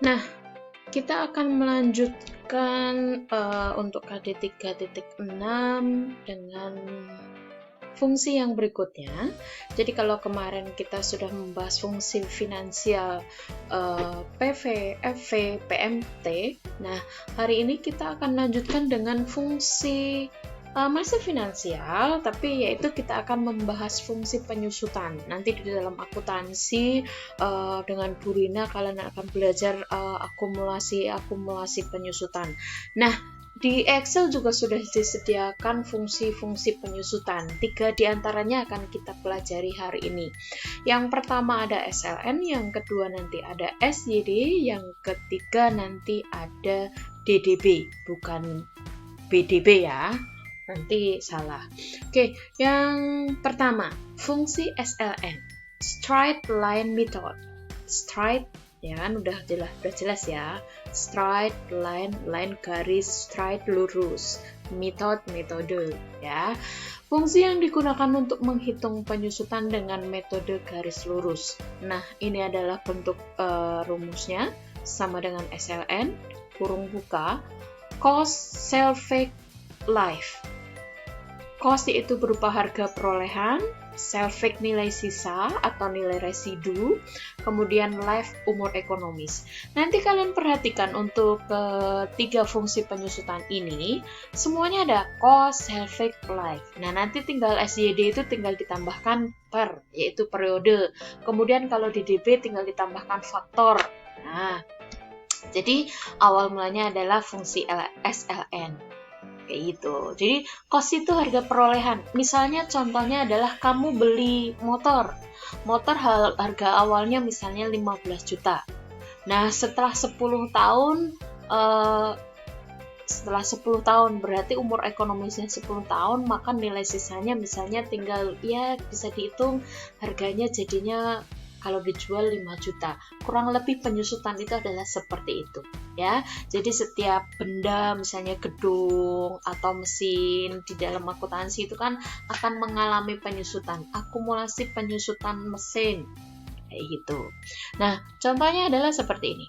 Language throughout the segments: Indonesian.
Nah, kita akan melanjutkan untuk KD 3.6 dengan fungsi yang berikutnya. Jadi kalau kemarin kita sudah membahas fungsi finansial PV, FV, PMT, nah hari ini kita akan lanjutkan dengan fungsi masih finansial, tapi yaitu kita akan membahas fungsi penyusutan. Nanti di dalam akuntansi dengan Bu Rina kalian akan belajar akumulasi penyusutan. Nah, di Excel juga sudah disediakan fungsi-fungsi penyusutan. 3 diantaranya akan kita pelajari hari ini. Yang pertama ada SLN, yang kedua nanti ada SYD, yang ketiga nanti ada DDB, bukan BDB ya. Nanti salah. Oke, yang pertama, fungsi SLN, Straight Line Method. Straight, ya kan, udah jelas ya. Straight line, garis, straight lurus. Metode, ya. Fungsi yang digunakan untuk menghitung penyusutan dengan metode garis lurus. Nah, ini adalah bentuk rumusnya, sama dengan SLN, kurung buka, cost, salvage, life. Cost itu berupa harga perolehan, salvage nilai sisa atau nilai residu, kemudian life umur ekonomis. Nanti kalian perhatikan untuk ketiga fungsi penyusutan ini, semuanya ada cost, salvage, life. Nah, nanti tinggal SYD itu tinggal ditambahkan per, yaitu periode. Kemudian kalau di DB tinggal ditambahkan faktor. Nah, jadi awal mulanya adalah fungsi SLN. Kayak gitu. Jadi cost itu harga perolehan. Misalnya contohnya adalah kamu beli motor. Motor harga awalnya misalnya 15 juta. Nah, setelah 10 tahun berarti umur ekonomisnya 10 tahun, maka nilai sisanya misalnya tinggal ya bisa dihitung harganya jadinya kalau dijual 5 juta. Kurang lebih penyusutan itu adalah seperti itu, ya. Jadi setiap benda, misalnya gedung atau mesin di dalam akuntansi itu kan akan mengalami penyusutan, akumulasi penyusutan mesin. Kayak gitu. Nah, contohnya adalah seperti ini.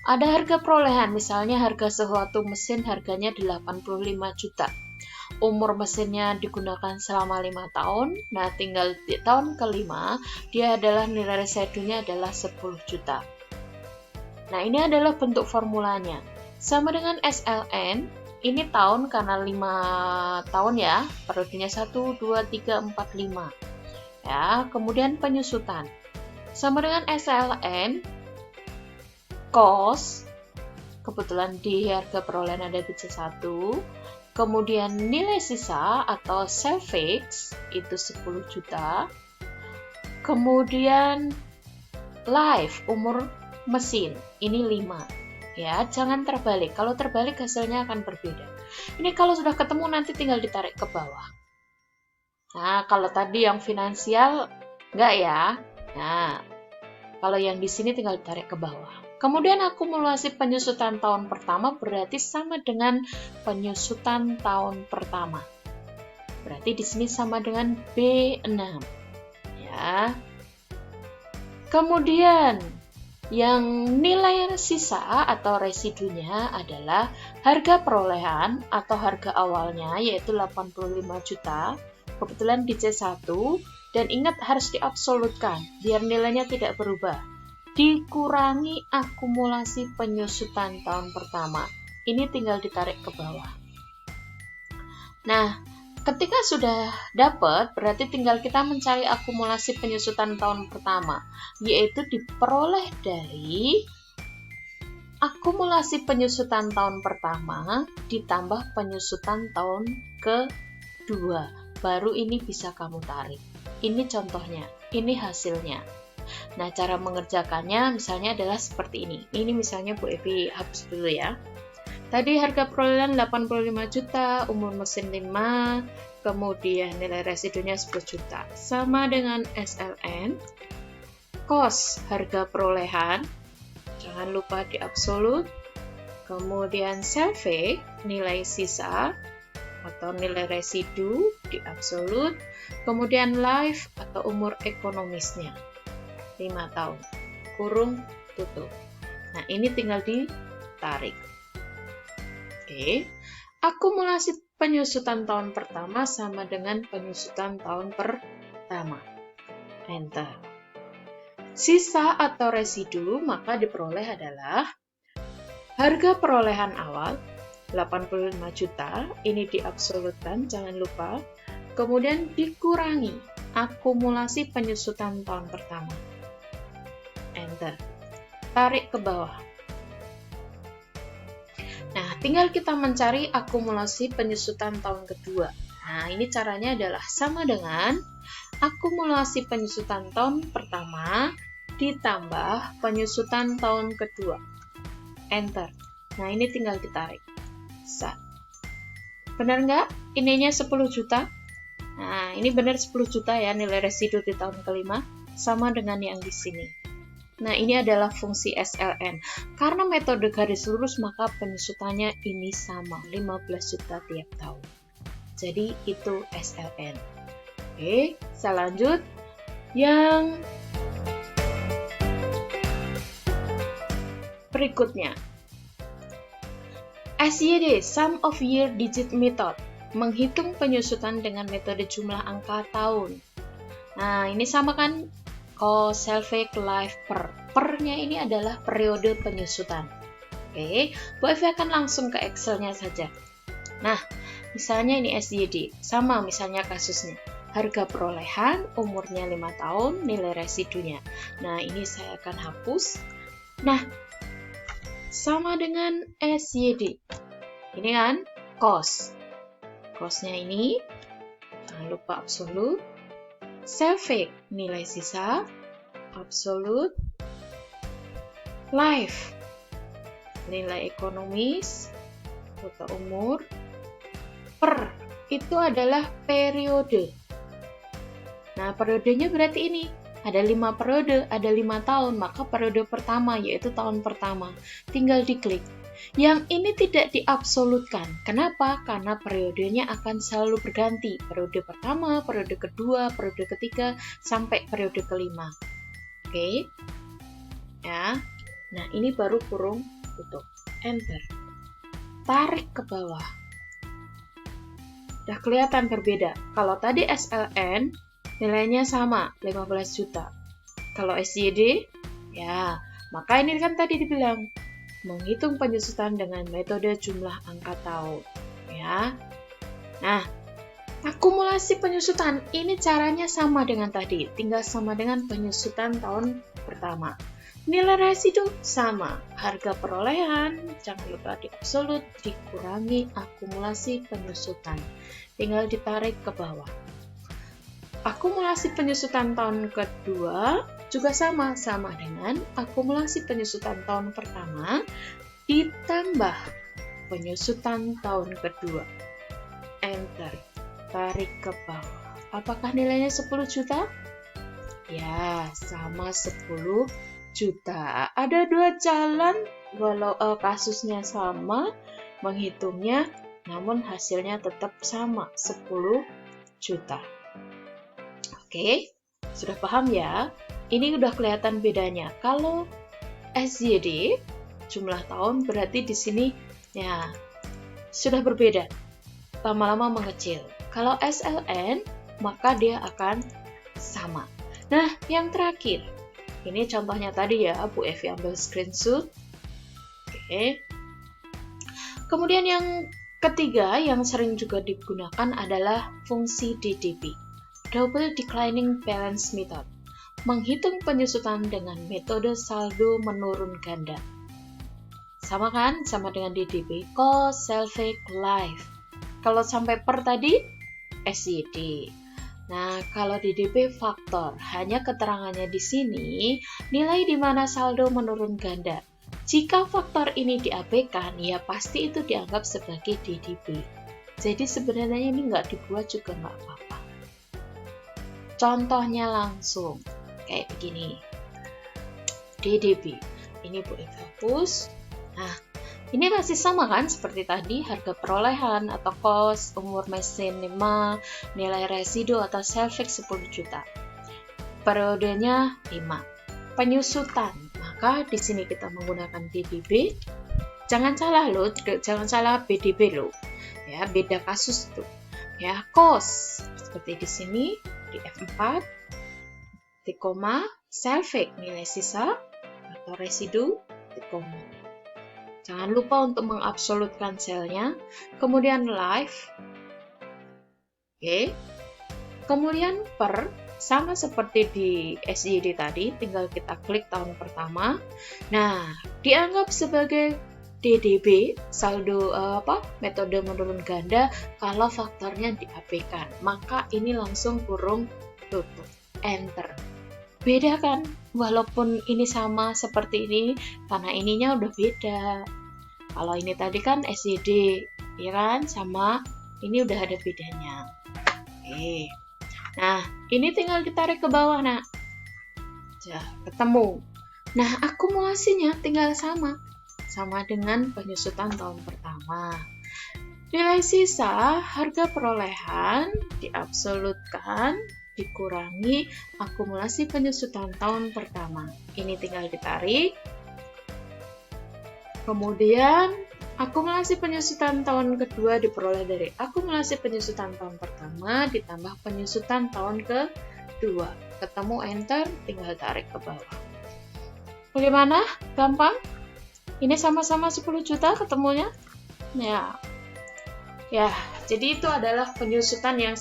Ada harga perolehan, misalnya harga suatu mesin harganya 85 juta. Umur mesinnya digunakan selama 5 tahun. Nah, tinggal di tahun kelima, dia adalah nilai residunya adalah 10 juta. Nah, ini adalah bentuk formulanya. Sama dengan SLN, ini tahun karena 5 tahun ya, periodenya 1, 2, 3, 4, 5. Ya, kemudian penyusutan. Sama dengan SLN, cost, kebetulan di harga perolehan ada BC1, kemudian nilai sisa atau salvage itu 10 juta. Kemudian life, umur mesin, ini 5. Ya, jangan terbalik. Kalau terbalik hasilnya akan berbeda. Ini kalau sudah ketemu nanti tinggal ditarik ke bawah. Nah, kalau tadi yang finansial enggak ya. Nah, kalau yang di sini tinggal ditarik ke bawah. Kemudian akumulasi penyusutan tahun pertama berarti sama dengan penyusutan tahun pertama. Berarti di sini sama dengan B6. Ya. Kemudian yang nilai sisa atau residunya adalah harga perolehan atau harga awalnya yaitu 85 juta. Kebetulan di C1 dan ingat harus diabsolutkan biar nilainya tidak berubah. Dikurangi akumulasi penyusutan tahun pertama. Ini tinggal ditarik ke bawah. Nah, ketika sudah dapat, berarti tinggal kita mencari akumulasi penyusutan tahun pertama, yaitu diperoleh dari akumulasi penyusutan tahun pertama ditambah penyusutan tahun kedua. Baru ini bisa kamu tarik. Ini contohnya, ini hasilnya. Nah, cara mengerjakannya misalnya adalah seperti ini. Ini misalnya Bu Evi hapus dulu ya. Tadi harga perolehan 85 juta, umur mesin 5, kemudian nilai residunya 10 juta. Sama dengan SLN. Cost, harga perolehan. Jangan lupa di absolut. Kemudian salvage, nilai sisa atau nilai residu di absolut. Kemudian life atau umur ekonomisnya. 5 tahun. Kurung tutup. Nah, ini tinggal ditarik. Oke. Akumulasi penyusutan tahun pertama sama dengan penyusutan tahun pertama. Enter. Sisa atau residu maka diperoleh adalah harga perolehan awal 85 juta, ini diabsolutkan, jangan lupa. Kemudian dikurangi akumulasi penyusutan tahun pertama. Enter. Tarik ke bawah. Nah, tinggal kita mencari akumulasi penyusutan tahun kedua. Nah, ini caranya adalah sama dengan akumulasi penyusutan tahun pertama ditambah penyusutan tahun kedua. Enter. Nah, ini tinggal ditarik. Benar nggak? Ininya 10 juta. Nah, ini benar 10 juta ya nilai residu di tahun kelima. Sama dengan yang di sini. Nah, ini adalah fungsi SLN. Karena metode garis lurus, maka penyusutannya ini sama, 15 juta tiap tahun. Jadi, itu SLN. Oke, saya lanjut. Yang berikutnya. SYD, Sum of Year Digit Method, menghitung penyusutan dengan metode jumlah angka tahun. Nah, ini sama kan? Selfie Life Per. Per-nya ini adalah periode penyusutan. Oke, Bu Evi akan langsung ke Excel-nya saja. Nah, misalnya ini SYD, sama misalnya kasusnya. Harga perolehan, umurnya 5 tahun, nilai residunya. Nah, ini saya akan hapus. Nah, sama dengan SYD. Ini kan cost. Cost-nya ini, jangan lupa absolut. Selfie, nilai sisa. Absolut. Life, nilai ekonomis. Kota umur. Per, itu adalah periode. Nah, periodenya berarti ini. Ada 5 periode, ada 5 tahun, maka periode pertama yaitu tahun pertama. Tinggal diklik. Yang ini tidak diabsolutkan. Kenapa? Karena periodenya akan selalu berganti. Periode pertama, periode kedua, periode ketiga, sampai periode kelima. Oke. Ya. Nah, ini baru kurung tutup. Enter. Tarik ke bawah. Udah kelihatan berbeda. Kalau tadi SLN, nilainya sama, 15 juta. Kalau SYD, ya, maka ini kan tadi dibilang, menghitung penyusutan dengan metode jumlah angka tahun. Ya. Nah, akumulasi penyusutan, ini caranya sama dengan tadi, tinggal sama dengan penyusutan tahun pertama. Nilai residu sama, harga perolehan, jangan lupa di absolut, dikurangi akumulasi penyusutan. Tinggal ditarik ke bawah. Akumulasi penyusutan tahun kedua juga sama dengan akumulasi penyusutan tahun pertama ditambah penyusutan tahun kedua. Enter. Tarik ke bawah. Apakah nilainya 10 juta? Ya, sama 10 juta. Ada 2 jalan walau kasusnya sama menghitungnya, namun hasilnya tetap sama, 10 juta. Oke, sudah paham ya? Ini udah kelihatan bedanya. Kalau SYD, jumlah tahun, berarti di sini ya sudah berbeda. Lama-lama mengecil. Kalau SLN, maka dia akan sama. Nah, yang terakhir. Ini contohnya tadi ya, Bu Evi ambil screenshot. Oke. Kemudian yang ketiga yang sering juga digunakan adalah fungsi DDB. Double Declining Balance Method, menghitung penyusutan dengan metode saldo menurun ganda. Sama kan? Sama dengan DDB, Cost, Selfie, Life. Kalau sampai per tadi, SYD. Nah, kalau DDB faktor, hanya keterangannya di sini, nilai di mana saldo menurun ganda. Jika faktor ini diabaikan, ya pasti itu dianggap sebagai DDB. Jadi sebenarnya ini nggak dibuat juga nggak apa-apa. Contohnya langsung kayak begini. DDB. Ini Bu Evi hapus. Nah, ini masih sama kan seperti tadi, harga perolehan atau cost, umur mesin 5, nilai residu atau selfie 10 juta. Periodenya 5. Penyusutan, maka maka di sini kita menggunakan DDB. Jangan salah loh, jangan salah BDB loh. Ya, beda kasus tuh. Ya, cos seperti di sini di F4, di koma, selvage nilai sisa atau residu, di koma. Jangan lupa untuk mengabsolutkan selnya. Kemudian life. Oke. Kemudian per, sama seperti di SYD tadi, tinggal kita klik tahun pertama. Nah, dianggap sebagai DDB, saldo metode menurun ganda kalau faktornya diabaikan. Maka ini langsung kurung tutup, enter. Beda kan? Walaupun ini sama seperti ini, karena ininya udah beda. Kalau ini tadi kan SYD, ya kan? Sama ini udah ada bedanya. Oke. Nah, ini tinggal ditarik ke bawah, nak. Ya, ketemu. Nah, akumulasinya tinggal sama dengan penyusutan tahun pertama. Nilai sisa harga perolehan diabsolutkan dikurangi akumulasi penyusutan tahun pertama. Ini tinggal ditarik. Kemudian akumulasi penyusutan tahun kedua diperoleh dari akumulasi penyusutan tahun pertama ditambah penyusutan tahun kedua. Ketemu enter, tinggal tarik ke bawah. Bagaimana? Gampang? Ini sama-sama 10 juta ketemunya? Ya, jadi itu adalah penyusutan yang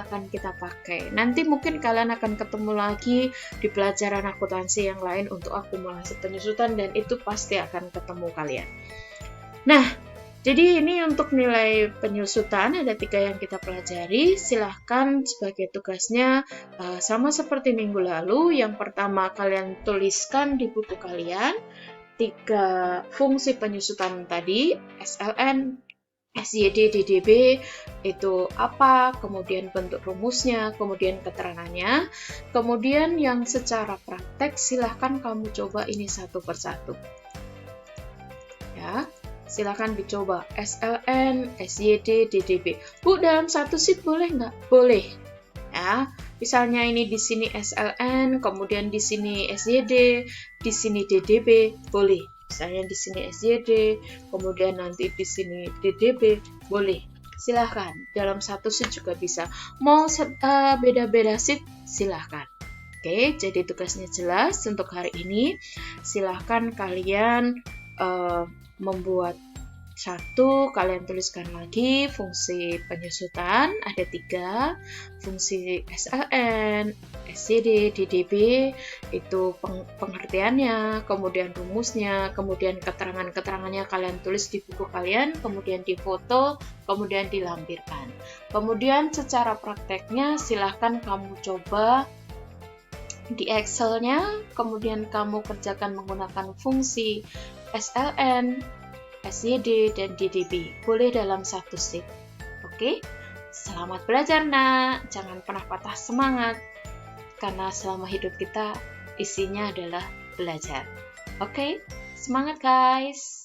akan kita pakai. Nanti mungkin kalian akan ketemu lagi di pelajaran akuntansi yang lain untuk akumulasi penyusutan dan itu pasti akan ketemu kalian. Nah, jadi ini untuk nilai penyusutan ada 3 yang kita pelajari. Silahkan sebagai tugasnya sama seperti minggu lalu. Yang pertama kalian tuliskan di buku kalian 3 fungsi penyusutan tadi, SLN, SYD, DDB itu apa, kemudian bentuk rumusnya, kemudian keterangannya. Kemudian yang secara praktek silahkan kamu coba ini satu persatu. Ya, silahkan dicoba SLN, SYD, DDB. Bu, dalam satu sheet boleh nggak? Boleh. Ya, misalnya ini di sini SLN, kemudian di sini SYD, di sini DDB, boleh. Misalnya di sini SYD, kemudian nanti di sini DDB, boleh. Silahkan, dalam satu sheet juga bisa. Mau beda-beda sheet, silahkan. Oke, jadi tugasnya jelas untuk hari ini. Silahkan kalian membuat satu, kalian tuliskan lagi fungsi penyusutan, ada 3, fungsi SLN, SYD, DDB, itu pengertiannya, kemudian rumusnya, kemudian keterangan-keterangannya kalian tulis di buku kalian, kemudian difoto, kemudian dilampirkan. Kemudian secara prakteknya silahkan kamu coba di Excel-nya, kemudian kamu kerjakan menggunakan fungsi SLN, SYD, dan DDB. Boleh dalam satu sheet. Oke? Selamat belajar, nak. Jangan pernah patah semangat. Karena selama hidup kita isinya adalah belajar. Oke? Semangat, guys.